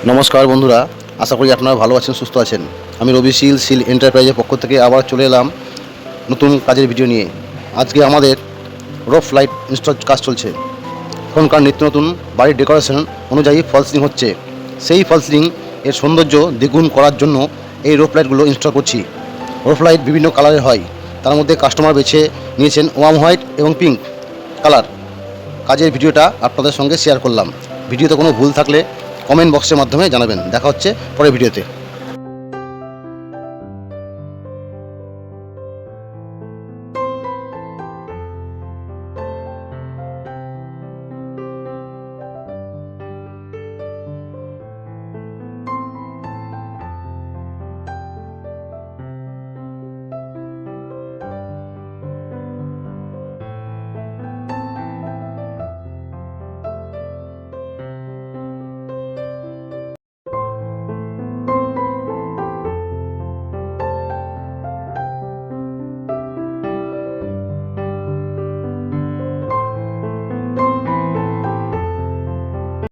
নমস্কার বন্ধুরা, আশা করি আপনারা ভালো আছেন, সুস্থ আছেন। আমি রবি সিল এন্টারপ্রাইজের পক্ষ থেকে আবার চলে এলাম নতুন কাজের ভিডিও নিয়ে। আজকে আমাদের রোফ লাইট ইনস্টল কাজ চলছে। এখনকার নিত্য নতুন বাড়ির ডেকোরেশন অনুযায়ী ফল সিলিং হচ্ছে। সেই ফল সিলিং এর সৌন্দর্য দ্বিগুণ করার জন্য এই রোফ লাইটগুলো ইনস্টল করছি। রোফ লাইট বিভিন্ন কালারের হয়, তার মধ্যে কাস্টমার বেছে নিয়েছেন ওয়ার্ম হোয়াইট এবং পিঙ্ক কালার। কাজের ভিডিওটা আপনাদের সঙ্গে শেয়ার করলাম। ভিডিওতে কোনো ভুল থাকলে কমেন্ট বক্সের মাধ্যমে জানাবেন। দেখা হচ্ছে পরের ভিডিওতে।